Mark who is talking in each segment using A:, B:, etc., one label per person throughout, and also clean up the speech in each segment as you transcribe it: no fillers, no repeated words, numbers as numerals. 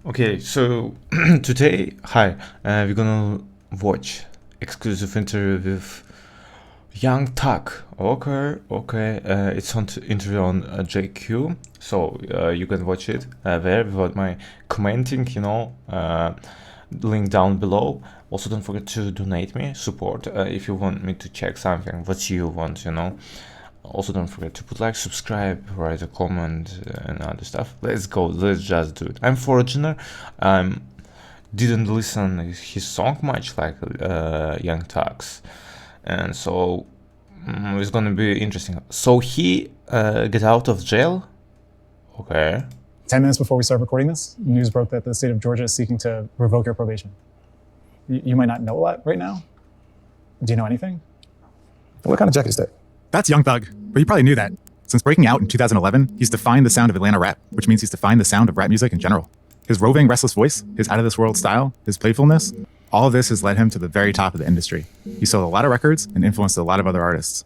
A: Okay, so today, we're gonna watch exclusive interview with Young Thug. Okay, it's on interview on JQ, so you can watch it there without my commenting, link down below. Also, don't forget to donate me, support, if you want me to check something, what you want, Also, don't forget to put like, subscribe, write a comment, and other stuff. Let's go. Let's just do it. I'm Foreigner. Didn't listen his song much, like Young Thugs, and so it's gonna be interesting. So he get out of jail. Okay.
B: 10 minutes before we start recording this, news broke that the state of Georgia is seeking to revoke your probation. You might not know a lot right now. Do you know anything?
C: What kind of jacket is that?
D: That's Young Thug, but you probably knew that. Since breaking out in 2011, he's defined the sound of Atlanta rap, which means he's defined the sound of rap music in general. His roving, restless voice, his out-of-this-world style, his playfulness, all of this has led him to the very top of the industry. He sold a lot of records and influenced a lot of other artists.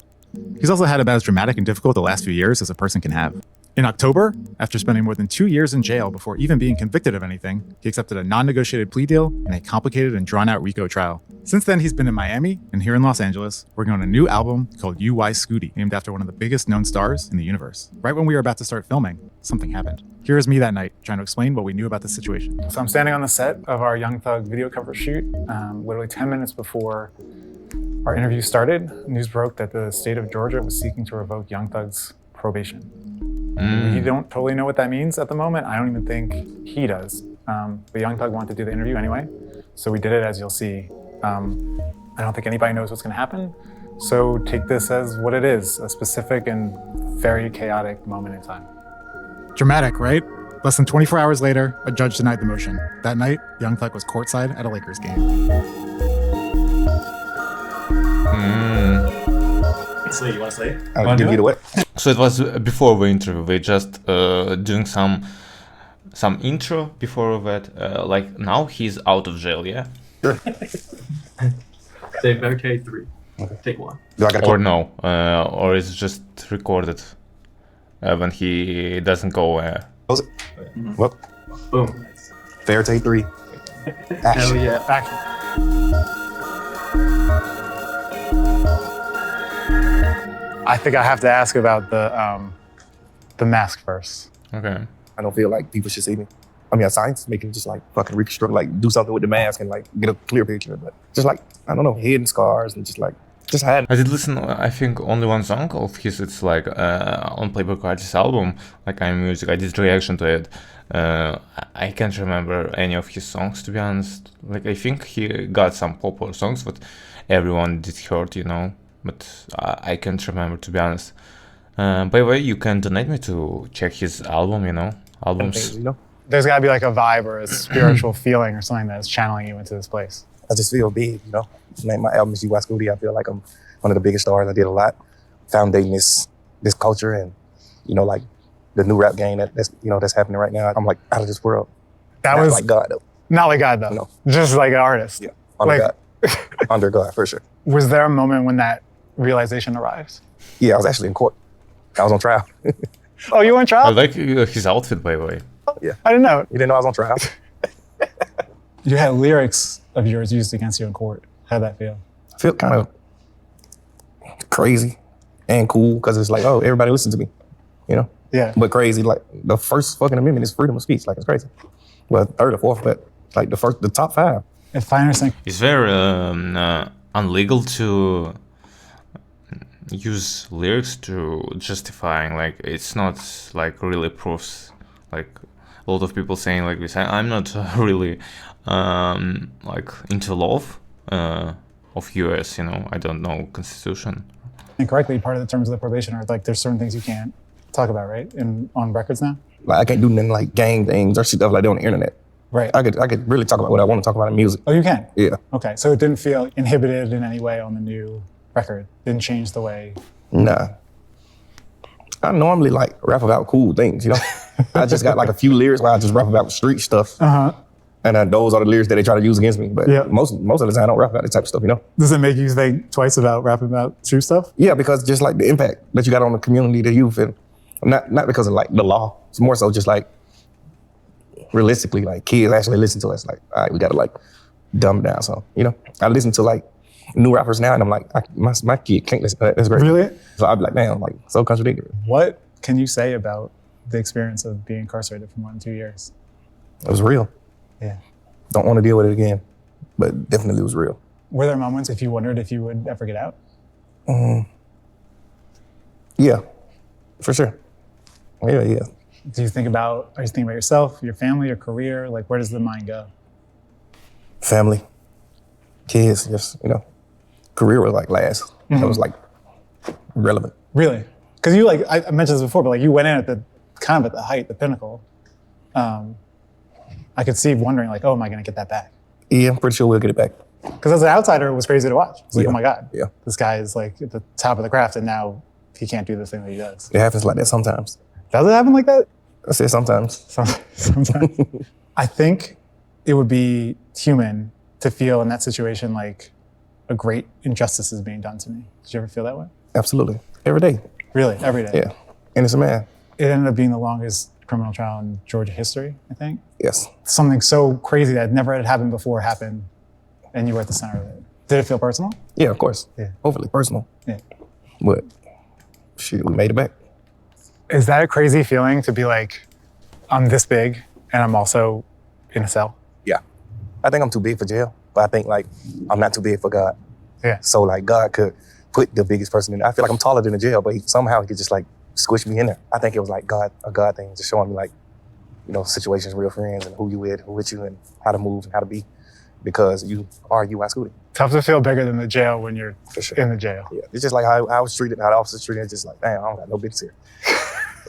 D: He's also had about as dramatic and difficult the last few years as a person can have. In October, after spending more than 2 years in jail before even being convicted of anything, he accepted a non-negotiated plea deal and a complicated and drawn-out RICO trial. Since then, he's been in Miami and here in Los Angeles, working on a new album called UY Scooty, named after one of the biggest known stars in the universe. Right when we were about to start filming, something happened. Here is me that night, trying to explain what we knew about the situation.
B: So I'm standing on the set of our Young Thug video cover shoot, literally 10 minutes before our interview started. News broke that the state of Georgia was seeking to revoke Young Thug's probation. We don't totally know what that means at the moment. I don't even think he does. But Young Thug wanted to do the interview anyway, so we did it, as you'll see. I don't think anybody knows what's gonna happen, so take this as what it is, a specific and very chaotic moment in time.
D: Dramatic, right? Less than 24 hours later, a judge denied the motion. That night, Young Thug was courtside at a Lakers game.
C: Slay, you want to slay? I'll give you the what?
A: So it was before the interview. We just doing some intro before that. Like now he's out of jail, yeah.
C: Sure.
E: Say better take 3. Okay. Take 1.
C: Do I gotta
A: Or no, or it's just recorded when he doesn't go.
C: close it? Well,
E: Boom.
C: fair take 3.
E: Hell
C: Action.
E: yeah.
B: Action. I think I have to ask about the mask first.
A: Okay.
C: I don't feel like people should see me. I mean, science making just like fucking reconstruct, like do something with the mask and like get a clear picture. But just like, I don't know, hidden scars and just hide.
A: I did listen, I think, only one song of his. It's like on Playboi Carti's album, like I'm Music. I did reaction to it. I can't remember any of his songs, to be honest. Like I think he got some popular songs, but everyone did heard, But I can't remember, to be honest. By the way, you can donate me to check his album, albums.
B: There's gotta be like a vibe or a spiritual feeling or something that's channeling you into this place.
C: I just feel big, My album is UY Scooty. I feel like I'm one of the biggest stars. I did a lot, foundating this culture and, like the new rap game that's happening right now. I'm like out of this world.
B: That
C: Not
B: was
C: like God though.
B: not like God though.
C: No.
B: Just like an artist.
C: Yeah, under
B: Like-
C: God, under God for sure.
B: Was there a moment when that realization arrived?
C: Yeah, I was actually in court. I was on trial.
B: Oh, you were in
A: I
B: trial?
A: like his outfit, by the way.
B: I didn't know.
C: You didn't know I was on trial?
B: You had lyrics of yours used against you in court. How'd that feel?
C: I feel kind of crazy and cool because it's like, oh, everybody listens to me,
B: Yeah.
C: But crazy, like the first fucking amendment is freedom of speech. Like it's crazy. Well, third or fourth, but like the top 5.
B: If I understand,
A: It's very illegal to use lyrics to justifying, like it's not like really proofs. Like a lot of people saying like this. I'm not really like into law of US. I don't know constitution.
B: incorrectly, part of the terms of the probation are like there's certain things you can't talk about, right? On records now?
C: Like I can't do nothing like gang things or stuff like that on the internet.
B: Right.
C: I could really talk about what I want to talk about in music.
B: Oh, you can?
C: Yeah.
B: Okay, so it didn't feel inhibited in any way on the new record? Didn't change the way?
C: Nah. I normally like rap about cool things, I just got like a few lyrics where I just rap about street stuff.
B: Uh-huh.
C: And those are the lyrics that they try to use against me. But
B: Yeah.
C: most of the time I don't rap about that type of stuff,
B: Does it make you think twice about rapping about true stuff?
C: Yeah, because just like the impact that you got on the community, the youth, and not because of like the law. It's more so just like realistically, like kids actually listen to us. Like, all right, we gotta like dumb it down. So, you know, I listen to like new rappers now, and I'm like, my kid can't listen to that. That's great.
B: Really?
C: So I'd be like, damn, like so contradictory.
B: What can you say about the experience of being incarcerated for more than 2 years?
C: It was real.
B: Yeah.
C: Don't want to deal with it again, but definitely was real.
B: Were there moments if you wondered if you would ever get out?
C: Yeah, for sure. Yeah.
B: Are you thinking about yourself, your family, your career? Like, where does the mind go?
C: Family, kids, just, you know, career was like last. That was like relevant.
B: Really? Because you like, I mentioned this before, but like you went in at the kind of at the height, the pinnacle. I could see wondering like, oh, am I going to get that back?
C: Yeah, I'm pretty sure we'll get it back.
B: Because as an outsider, it was crazy to watch. It's like,
C: Yeah.
B: oh my God,
C: Yeah.
B: this guy is like at the top of the craft, and now he can't do the thing that he does.
C: It happens like that sometimes.
B: Does it happen like that?
C: I said sometimes.
B: Sometimes. I think it would be human to feel in that situation like a great injustice is being done to me. Did you ever feel that way?
C: Absolutely. Every day.
B: Really, every day?
C: Yeah. Innocent man.
B: It ended up being the longest criminal trial in Georgia history, I think.
C: Yes.
B: Something so crazy that never had happened before happened, and you were at the center of it. Did it feel personal?
C: Yeah, of course.
B: Yeah.
C: Hopefully personal.
B: Yeah.
C: But shit, we made it back.
B: Is that a crazy feeling to be like, I'm this big and I'm also in a cell?
C: Yeah. I think I'm too big for jail, but I think like I'm not too big for God.
B: Yeah.
C: So like God could put the biggest person in there. I feel like I'm taller than the jail, but somehow he could just like squish me in there. I think it was like a God thing, just showing me like, you know, situations, real friends, and who you with, who with you, and how to move and how to be, because you are UI Scooty.
B: Tough to feel bigger than the jail when you're
C: For sure.
B: in the jail.
C: Yeah. It's just like how I was treated, how the officers treated. It's just like, damn, I don't got no business here.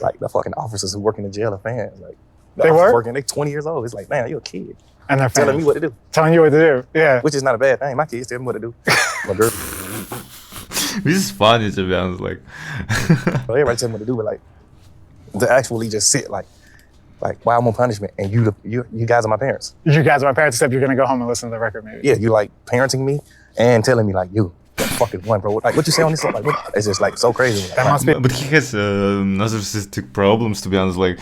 C: Like the fucking officers who work in the jail are fans. Like the
B: They
C: officers
B: were?
C: working, they 20 years old. It's like, man, you're a kid
B: And they're
C: telling
B: fans.
C: me what to do,
B: Telling you what to do. Yeah.
C: which is not a bad thing. My kids tell me what to do. My girl,
A: This is funny to be honest. Like,
C: everybody tell me what to do, but like to actually just sit like why I'm on punishment and you guys are my parents.
B: You guys are my parents, except you're going to go home and listen to the record maybe.
C: Yeah, you like parenting me and telling me like you fucking one, bro. Like what you say on this song? Like what? It's just like so crazy.
B: That must be.
A: but he has narcissistic problems. To be honest, like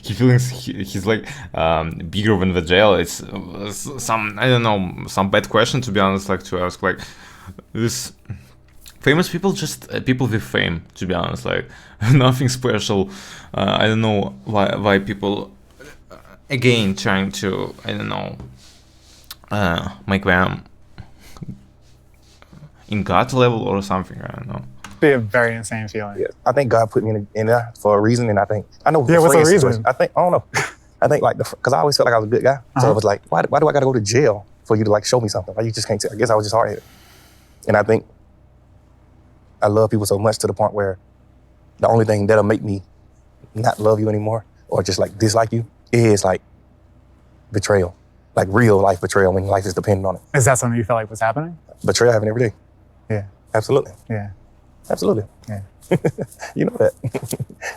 A: he feels he's like bigger than the jail. It's some, I don't know, some bad question to be honest. Like to ask like this. Famous people, just people with fame, to be honest, like nothing special. I don't know why people, again, trying to, I don't know, make them in God level or something, I don't know.
B: Be a very insane feeling.
C: Yeah, I think God put me in there for a reason, and I know.
B: Yeah, what's the reason?
C: Situation. I don't know. I think like because I always felt like I was a good guy, so it was like, why do I got to go to jail for you to like show me something? Like you just can't. I guess I was just hard headed, and I think I love people so much to the point where the only thing that'll make me not love you anymore or just like dislike you is like betrayal, like real life betrayal when life is dependent on it.
B: Is that something you felt like was happening?
C: Betrayal happen every day.
B: Yeah.
C: Absolutely.
B: Yeah.
C: Absolutely.
B: Yeah.
C: You know that.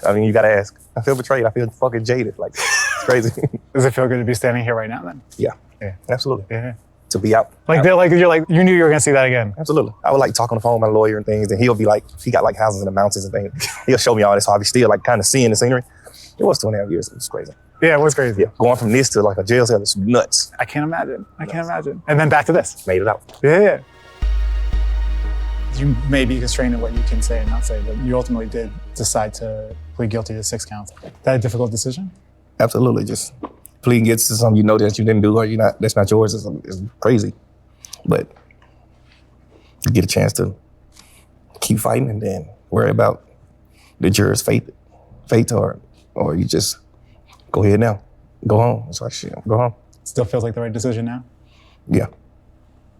C: I mean, you gotta ask. I feel betrayed. I feel fucking jaded. Like, it's crazy.
B: Does it feel good to be standing here right now then?
C: Yeah.
B: Yeah.
C: Absolutely.
B: Yeah.
C: To be out.
B: Like, they're like, you're like, you knew you were going to see that again.
C: Absolutely. I would like talk on the phone with my lawyer and things, and he'll be like, he got like houses in the mountains and things. He'll show me all this, so I'll be still like kind of seeing the scenery. It was 2.5 years. It was crazy.
B: Yeah, it was crazy.
C: Yeah. Going from this to like a jail cell is nuts.
B: I can't imagine. I can't imagine. And then back to this.
C: Made it out.
B: Yeah. You may be constrained in what you can say and not say, but you ultimately did decide to plead guilty to 6 counts. Is that a difficult decision?
C: Absolutely. Just pleading guilty to something you know that you didn't do or you're not, that's not yours is crazy. But you get a chance to keep fighting and then worry about the jurors' fate or you just go ahead now. Go home. It's like shit. Go home.
B: Still feels like the right decision now?
C: Yeah.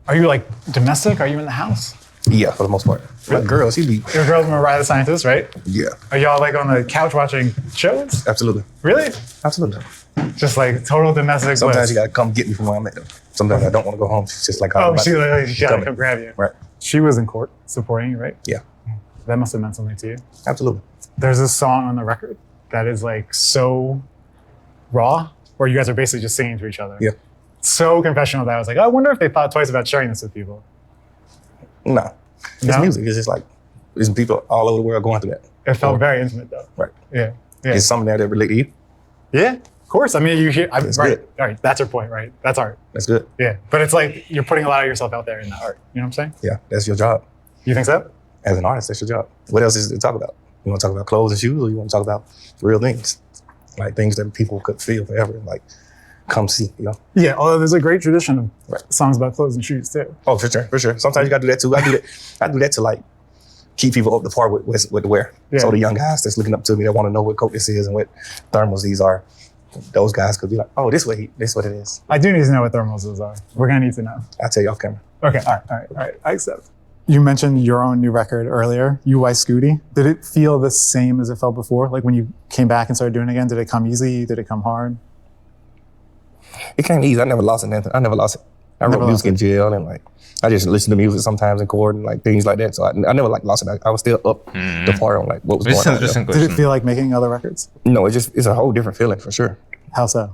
B: Are you like domestic? Are you in the house?
C: Yeah, for the most part. My girl, she be
B: Your girl's Mariah the Scientist, right?
C: yeah.
B: Are y'all like on the couch watching shows?
C: Absolutely.
B: Really?
C: Absolutely.
B: Just like total domestic
C: Sometimes
B: bliss.
C: you gotta come get me from where I'm at. Sometimes I don't want to go home. She's just like,
B: Oh,
C: I'm
B: she
C: about
B: literally gotta
C: coming.
B: come grab you.
C: Right.
B: She was in court supporting you, right?
C: Yeah.
B: That must have meant something to you.
C: Absolutely.
B: There's this song on the record that is like so raw, where you guys are basically just singing to each other.
C: Yeah.
B: So confessional that I was like, I wonder if they thought twice about sharing this with people.
C: No. It's
B: No?
C: music. It's just like there's people all over the world going through that.
B: It felt very intimate though.
C: Right.
B: Yeah. Yeah.
C: Is something there that relate to you?
B: Yeah. Of course. I mean, you hear,
C: It's
B: right.
C: good.
B: All right. That's your point, right? That's art.
C: That's good.
B: Yeah. But it's like you're putting a lot of yourself out there in that art. You know what I'm saying?
C: Yeah, that's your job.
B: You think so?
C: As an artist, that's your job. What else is there to talk about? You want to talk about clothes and shoes, or you want to talk about real things, like things that people could feel forever, and like come see, you know?
B: Yeah. Although there's a great tradition of
C: Right.
B: songs about clothes and shoes too.
C: Oh, for sure, for sure. Sometimes you gotta do that too. I do that to like keep people up to par with what to wear.
B: Yeah.
C: So the young guys that's looking up to me, that want to know what coat this is and what thermals these are, those guys could be like, oh, this what it is.
B: I do need to know what thermals are. We're gonna need to know.
C: I'll tell you off camera.
B: Okay. All right. I accept. You mentioned your own new record earlier, UY Scooty. Did it feel the same as it felt before? Like when you came back and started doing it again, did it come easy? Did it come hard?
C: It came easy. I never lost it. Nothing. I never lost it. I
B: Never
C: wrote
B: lost
C: music in jail, and like I just listened to music sometimes in court and like things like that. So I never like lost it. I was still up the par on like what was
A: This is
C: going
A: an
C: on.
A: interesting
B: Did it
A: question.
B: feel like making other records?
C: No, it's a whole different feeling for sure.
B: How so?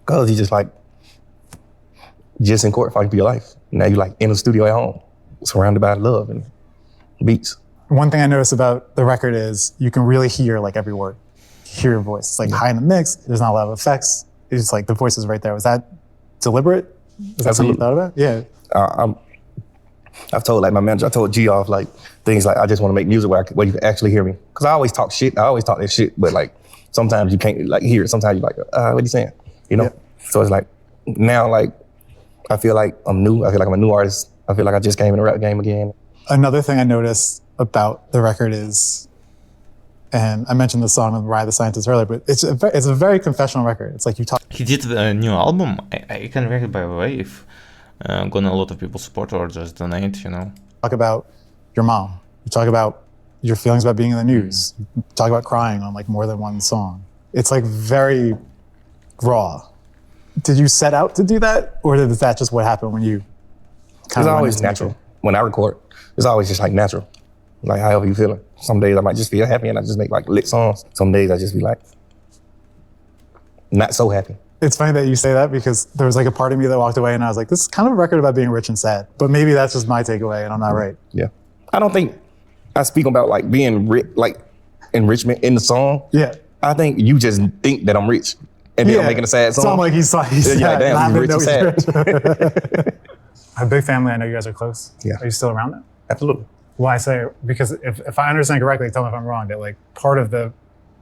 C: Cause you just like just in court fighting for your life. Now you like in the studio at home, surrounded by love and beats.
B: One thing I noticed about the record is you can really hear like every word. Hear your voice. It's like high in the mix. There's not a lot of effects. It's just like the voice is right there. Was that deliberate? Is that something you thought about? Yeah.
C: I've told like my manager, I told G off like things like I just want to make music where you can actually hear me. Cause I always talk shit. I always talk that shit, but like sometimes you can't like hear it. Sometimes you're like, what are you saying? You know?
B: Yeah.
C: So it's like now like I feel like I'm new. I feel like I'm a new artist. I feel like I just came in the rap game again.
B: Another thing I noticed about the record is, and I mentioned the song with Rye the Scientist earlier, but it's a very confessional record. It's like you talk
A: He did a new album. I can read it by the way if gonna a lot of people support or just donate, you know.
B: about your mom. You talk about your feelings about being in the news. You talk about crying on like more than one song. It's like very raw. Did you set out to do that, or is that just what happened when you?
C: It's always natural. When I record, it's always just like natural. Like however you feeling. Some days I might just feel happy and I just make like lit songs. Some days I just be like not so happy.
B: It's funny that you say that because there was like a part of me that walked away and I was like, this is kind of a record about being rich and sad. But maybe that's just my takeaway and I'm not right.
C: Yeah. I don't think I speak about like being rich, like enrichment in the song.
B: Yeah.
C: I think you just think that I'm rich and then I'm making a sad song.
B: Sound like he's sad.
C: Yeah, damn,
B: laughing,
C: you rich and
B: no, he's
C: sad.
B: rich. A big family. I know you guys are close.
C: Yeah.
B: Are you still around them?
C: Absolutely.
B: Well, I say, because if I understand correctly, tell me if I'm wrong, that like part of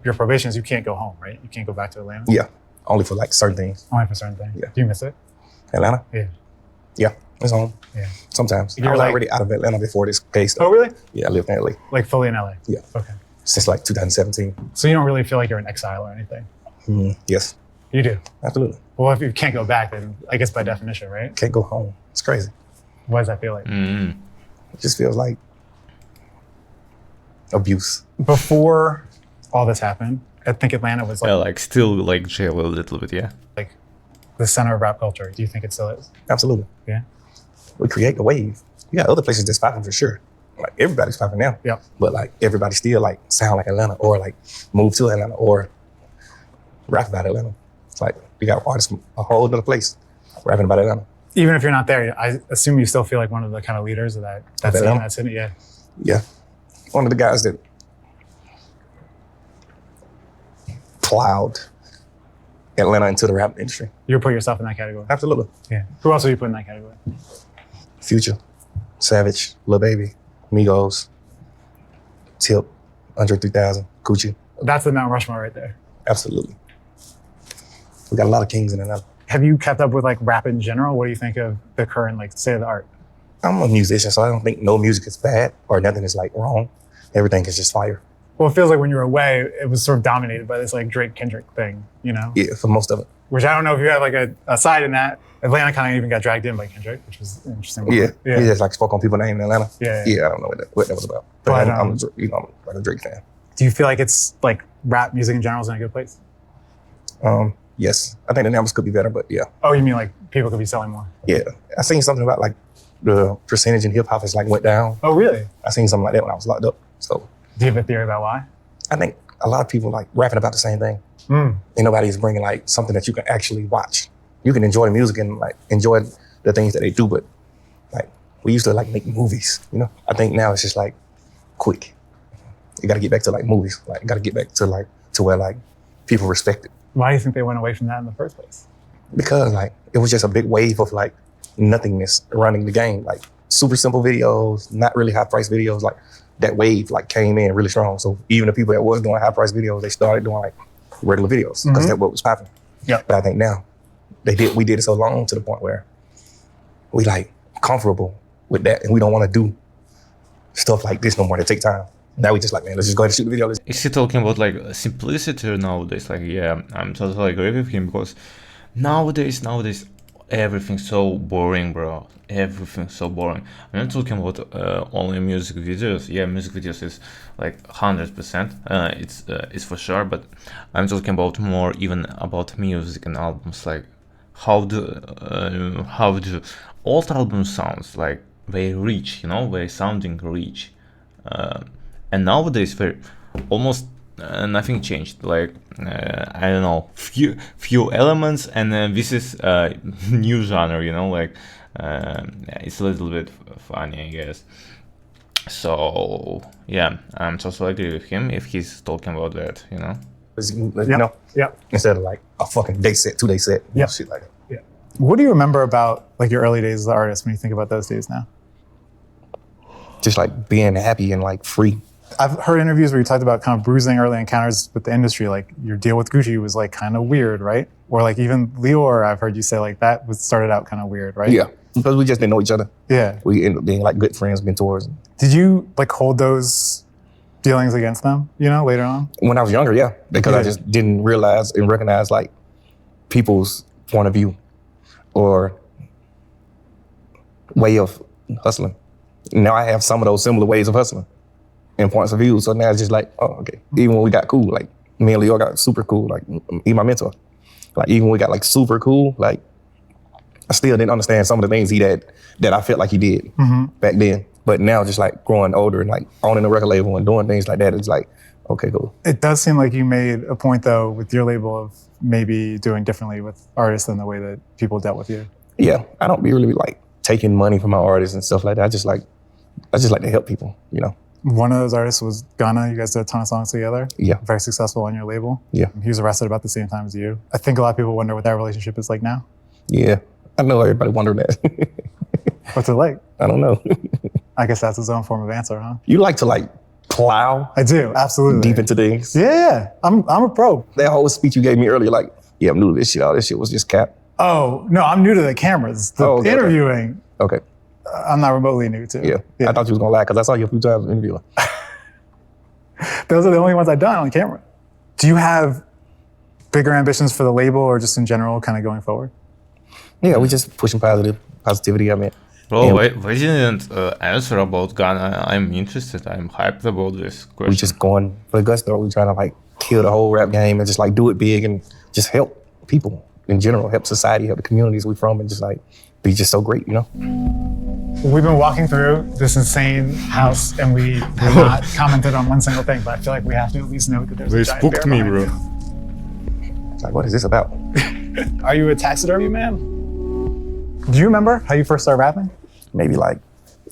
B: your probation is you can't go home, right? You can't go back to Atlanta?
C: Yeah. Only for like certain things.
B: Only for certain things.
C: Yeah.
B: Do you miss it?
C: Atlanta?
B: Yeah.
C: Yeah. It's home.
B: Yeah.
C: Sometimes.
B: You're
C: I was
B: like-
C: already out of Atlanta before this case.
B: Oh, really?
C: Yeah, I lived in LA.
B: Like fully in LA?
C: Yeah.
B: Okay.
C: Since like 2017.
B: So you don't really feel like you're in exile or anything?
C: Yes.
B: You do?
C: Absolutely.
B: Well, if you can't go back, then I guess by definition, right?
C: Can't go home. It's crazy.
B: What does that feel like?
A: Mm.
C: It just feels like abuse.
B: Before all this happened, I think Atlanta was like,
A: Yeah, like still like jail a little bit, yeah.
B: like the center of rap culture. Do you think it still is?
C: Absolutely.
B: Yeah.
C: We create a wave. You got other places that's popping for sure. Like everybody's popping now.
B: Yep.
C: But like everybody still like sound like Atlanta or like move to Atlanta or rap about Atlanta. It's like we got artists from a whole other place rapping about Atlanta.
B: Even if you're not there, I assume you still feel like one of the kind of leaders of that scene.
C: Atlanta?
B: That's it. Yeah.
C: Yeah. One of the guys that plowed Atlanta into the rap industry.
B: You would put yourself in that category.
C: Absolutely.
B: Yeah. Who else would you put in that category?
C: Future, Savage, Lil Baby, Migos, Tip, Andre 3000, Gucci.
B: That's the Mount Rushmore right there.
C: Absolutely. We got a lot of kings in Atlanta.
B: Have you kept up with like rap in general? What do you think of the current like state of the art?
C: I'm a musician, so I don't think no music is bad or nothing is like wrong. Everything is just fire.
B: Well, it feels like when you were away, it was sort of dominated by this like Drake Kendrick thing, you know?
C: Yeah, for most of it.
B: Which I don't know if you have like a side in that. Atlanta kind of even got dragged in by Kendrick, which was interesting.
C: Yeah.
B: Yeah.
C: He just like spoke on people's name in Atlanta.
B: Yeah.
C: Yeah, I don't know what that was about. But
B: But,
C: I'm like a Drake fan.
B: Do you feel like it's like rap music in general is in a good place?
C: Yes. I think the numbers could be better, but yeah.
B: Oh, you mean like people could be selling more?
C: Yeah. I seen something about like the percentage in hip hop has like went down.
B: Oh, really?
C: I seen something like that when I was locked up. So
B: Do you have a theory about why?
C: I think a lot of people like rapping about the same thing.
B: Mm.
C: And nobody's bringing like something that you can actually watch. You can enjoy the music and like enjoy the things that they do, but like we used to like make movies, you know? I think now it's just like quick. You gotta get back to like movies. Like you gotta get back to like to where like people respect it.
B: Why do you think they went away from that in the first place?
C: Because like it was just a big wave of like nothingness running the game. Like super simple videos, not really high price videos. Like that wave like came in really strong. So even the people that was doing high price videos, they started doing like regular videos because that's what was popping.
B: Yeah.
C: But I think now we did it so long to the point where we like comfortable with that and we don't want to do stuff like this no more. That take time. Now we just like, man, let's just go ahead and shoot the video.
A: Is he talking about like simplicity nowadays? Like, yeah, I'm totally agree with him because nowadays everything's so boring, bro. Everything's so boring. I'm not talking about only music videos. Yeah, music videos is like 100%. It's for sure. But I'm talking about more even about music and albums. Like how do old albums sounds like very rich, you know, very sounding rich. And nowadays, almost nothing changed. Like I don't know, few elements, and this is new genre. You know, like it's a little bit funny, I guess. So yeah, I'm totally agree with him if he's talking about that. You know.
C: You know,
B: Yeah.
C: instead of like a fucking day set, 2 day set,
B: Yeah.
C: shit like that.
B: Yeah. What do you remember about like your early days as an artist when you think about those days now?
C: Just like being happy and like free.
B: I've heard interviews where you talked about kind of bruising early encounters with the industry. Like your deal with Gucci was like kind of weird, right? Or like even Lior, I've heard you say like that was started out kind of weird, right?
C: Yeah, because we just didn't know each other.
B: Yeah.
C: We ended up being like good friends, mentors.
B: Did you like hold those dealings against them, you know, later on?
C: When I was younger, yeah, because
B: Yeah.
C: I just didn't realize and recognize like people's point of view or way of hustling. Now I have some of those similar ways of hustling and points of view. So now it's just like, oh, okay. Even when we got cool, like me and Leo got super cool, like he my mentor. Like even when we got like super cool, like I still didn't understand some of the things he did that I felt like he did back then. But now just like growing older and like owning a record label and doing things like that, it's like, okay, cool.
B: It does seem like you made a point though with your label of maybe doing differently with artists than the way that people dealt with you.
C: Yeah, I don't be really like taking money from my artists and stuff like that. I just like to help people, you know?
B: One of those artists was Gunna. You guys did a ton of songs together.
C: Yeah.
B: Very successful on your label.
C: Yeah.
B: He was arrested about the same time as you. I think a lot of people wonder what that relationship is like now.
C: Yeah, I know everybody wondering that.
B: What's it like?
C: I don't know.
B: I guess that's his own form of answer, huh?
C: You like to like plow
B: I do, absolutely.
C: deep into things.
B: Yeah. I'm a pro.
C: That whole speech you gave me earlier, like, yeah, I'm new to this shit. All this shit was just cap.
B: Oh, no, I'm new to the cameras. The
C: Oh, okay, okay.
B: interviewing,
C: Okay,
B: I'm not remotely new to.
C: yeah. I thought you was gonna lie because I saw you a few times interviewing.
B: Those are the only ones I've done on camera. Do you have bigger ambitions for the label or just in general kind of going forward?
C: Yeah, we just pushing positivity. I mean,
A: Bro,
C: Yeah.
A: why didn't answer about Ghana? I'm interested. I'm hyped about this question.
C: we just going for the gusto. We trying to like kill the whole rap game and just like do it big and just help people in general, help society, help the communities we from, and just like be just so great, you know?
B: We've been walking through this insane house and we've not commented on one single thing, but I feel like we have to at least note that there's
A: They
B: a giant
A: spooked
B: bear
A: me,
B: behind
A: bro.
C: It's like, what is this about?
B: you. Are you a taxidermy man? Do you remember how you first started rapping?
C: Maybe like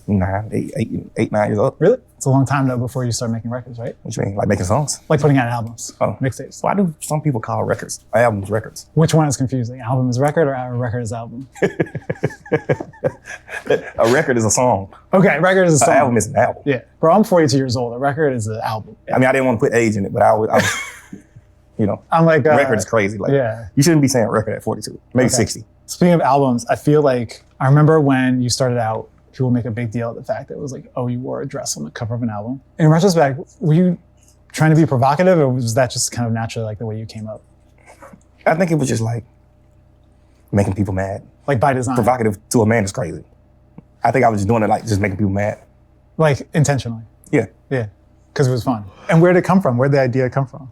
C: 9 years old.
B: Really? It's a long time though before you start making records, right?
C: What you mean? Like making songs?
B: Like putting out albums,
C: Oh.
B: mixtapes.
C: Why do some people call records, albums, records?
B: Which one is confusing? Album is record or a record is album?
C: A record is a song.
B: Okay, record is a
C: An
B: song.
C: album is an album.
B: Yeah, bro, I'm 42 years old. A record is an album.
C: I mean, I didn't want to put age in it, but I was you know,
B: I'm like,
C: record is crazy. Like,
B: yeah.
C: you shouldn't be saying record at 42, maybe
B: Okay.
C: 60.
B: Speaking of albums, I feel like I remember when you started out, people make a big deal of the fact that it was like, oh, you wore a dress on the cover of an album. In retrospect, were you trying to be provocative or was that just kind of naturally like the way you came up?
C: I think it was just like making people mad.
B: Like by design?
C: Provocative to a man is crazy. I think I was just doing it like just making people mad.
B: Like intentionally?
C: Yeah.
B: Yeah, because it was fun. And where'd it come from? Where'd the idea come from?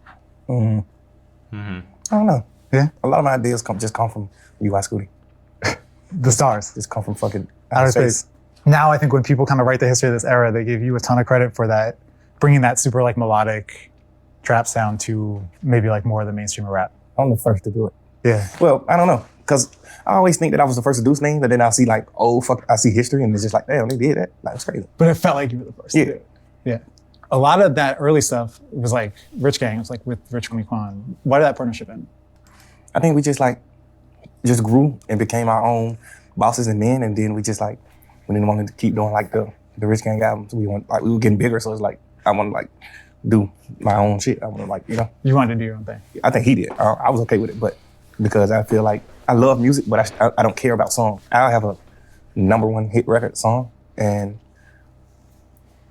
C: I don't know.
B: Yeah?
C: A lot of my ideas just come from UI Scooty.
B: The stars.
C: Just come from fucking
B: Outer space. Now I think when people kind of write the history of this era, they give you a ton of credit for that, bringing that super like melodic trap sound to maybe like more of the mainstream of rap.
C: I'm the first to do it.
B: Yeah.
C: Well, I don't know. Because I always think that I was the first to do things, but then I see like, oh, fuck, I see history and it's just like, damn, they did that. Like, it's crazy.
B: But it felt like you were the first
C: Yeah.
B: to do it. Yeah. A lot of that early stuff was like Rich Gang. It was like with Rich Homie Quan. Why did that partnership end?
C: I think we just grew and became our own bosses and men, and then we didn't want to keep doing like the Rich Gang albums. We were getting bigger, so it's like I want to like do my own shit. I want to like
B: You wanted to do your own thing.
C: I think he did. I was okay with it, but because I feel like I love music, but I don't care about songs. I'll have a #1 hit record song, and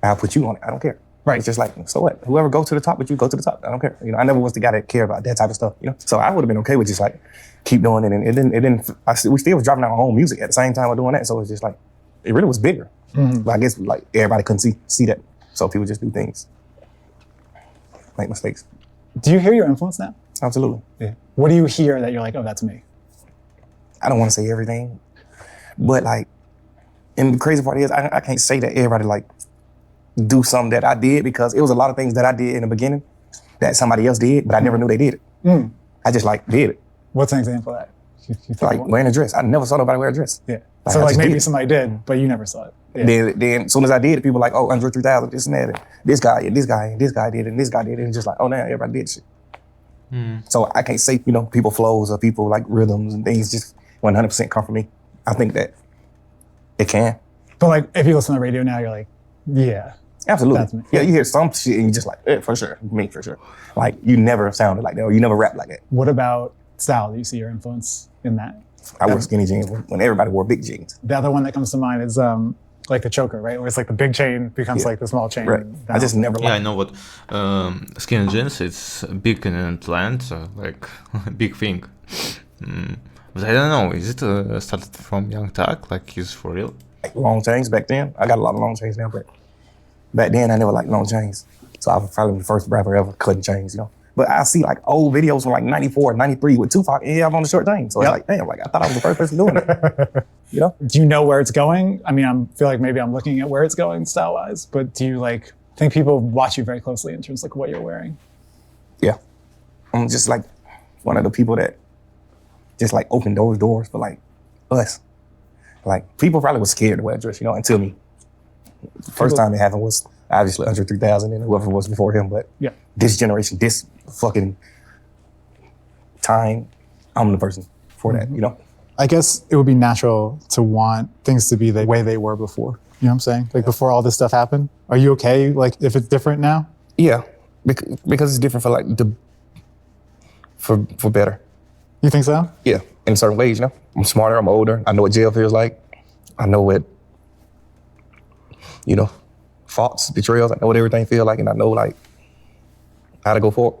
C: I'll put you on it. I don't care.
B: Right.
C: It's just like, so what? Whoever goes to the top with you, go to the top. I don't care. I never was the guy that cared about that type of stuff. So I would have been okay with just like keep doing it, and we still was dropping our own music at the same time of doing that. So it's just like it really was bigger. But I guess like everybody couldn't see that, so people just do things, make mistakes.
B: Do you hear your influence now?
C: Absolutely.
B: Yeah. What do you hear that you're like, oh, that's me?
C: I don't want to say everything, but like, and the crazy part is I can't say that everybody like do something that I did, because it was a lot of things that I did in the beginning that somebody else did, but I never knew they did it. I just like did it.
B: What's an example of that? You think
C: Like
B: of one?
C: wearing a dress. I never saw nobody wear a dress.
B: Yeah.
C: Like,
B: So
C: I
B: like
C: just
B: maybe
C: did.
B: somebody did, but you never saw it. Yeah.
C: Then as soon as I did it, people were like, oh, Andre 3000, this and that, and this guy, and this guy, and this guy did it, and this guy did it, and just like, oh, now everybody did shit. So I can't say, people flows or people like rhythms and things just 100% come from me. I think that it can.
B: But like if you listen to the radio now, you're like, yeah.
C: Absolutely.
B: That's me.
C: Yeah, you hear some shit and you just like, for sure, me for sure. Like you never sounded like that, or you never rapped like that.
B: What about style? Do you see your influence in that?
C: I wore skinny jeans when everybody wore big jeans.
B: The other one that comes to mind is like the choker, right? Where it's like the big chain becomes like the small chain.
C: Right. I just never
A: Yeah, I
C: liked
A: know what skinny jeans. It's big in Atlanta, like big thing. But I don't know. Is it started from Young Thug? Like he's for real?
C: long chains back then. I got a lot of long chains now, but back then I never liked long chains. So I was probably the first rapper ever cutting chains, But I see like old videos from like 94, 93 with Tupac, and I'm on the short chain. So it's like, damn, like I thought I was the first person doing it.
B: Do you know where it's going? I mean, I feel like maybe I'm looking at where it's going style-wise, but do you like think people watch you very closely in terms of like what you're wearing?
C: Yeah. I'm just like one of the people that just like opened those doors for like us. Like people probably was scared to wear a dress, until me. The first time it happened was obviously Andre 3000 and whoever was before him, but
B: Yeah.
C: this generation, this fucking time, I'm the person for that,
D: I guess it would be natural to want things to be the way they were before. You know what I'm saying? Like before all this stuff happened. Are you okay? Like if it's different now?
C: Yeah, because it's different for like for better.
D: You think so?
C: Yeah, in certain ways, I'm smarter, I'm older. I know what jail feels like. I know what, faults, betrayals. I know what everything feels like, and I know like how to go forward.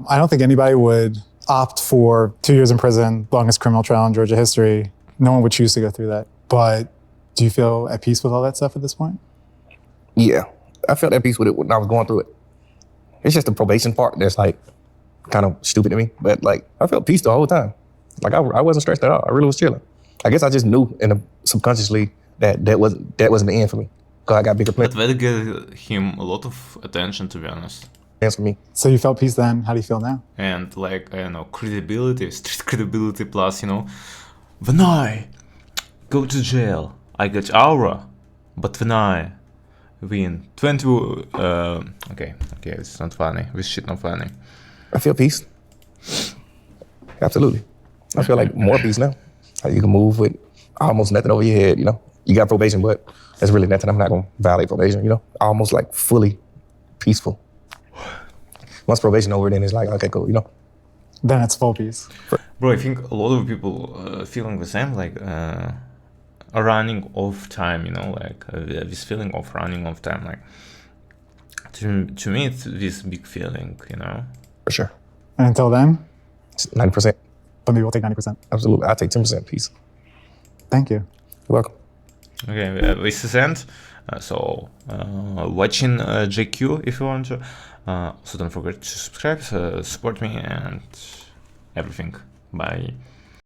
D: I don't think anybody would opt for 2 years in prison, longest criminal trial in Georgia history. No one would choose to go through that. But do you feel at peace with all that stuff at this point?
C: Yeah, I felt at peace with it when I was going through it. It's just the probation part that's like kind of stupid to me, but like I felt peace the whole time. Like I wasn't stressed at all. I really was chilling. I guess I just knew subconsciously that wasn't the end for me, because I got bigger
A: But
C: plans
A: that gave him a lot of attention, to be honest.
C: for me.
D: So you felt peace then. How do you feel now?
A: And like, I don't know, credibility, street credibility plus, when I go to jail, I get aura, but when I win 20, okay, it's not funny, this shit not funny.
C: I feel peace. Absolutely. I feel like more peace now. Like you can move with almost nothing over your head, You got probation, but that's really nothing. I'm not gonna violate probation, Almost like fully peaceful. Once probation over, then it's like, okay, cool,
D: Then it's full peace.
A: Bro, I think a lot of people feeling the same, like a running off time, like this feeling of running off time. Like to me, it's this big feeling,
C: For sure.
D: And until then,
C: It's 90%.
D: but maybe we'll take 90%.
C: Absolutely. I'll take 10% peace.
D: Thank you.
C: You're welcome.
A: Okay, this is end. So watching JQ if you want to. Also don't forget to subscribe, support me and everything. Bye.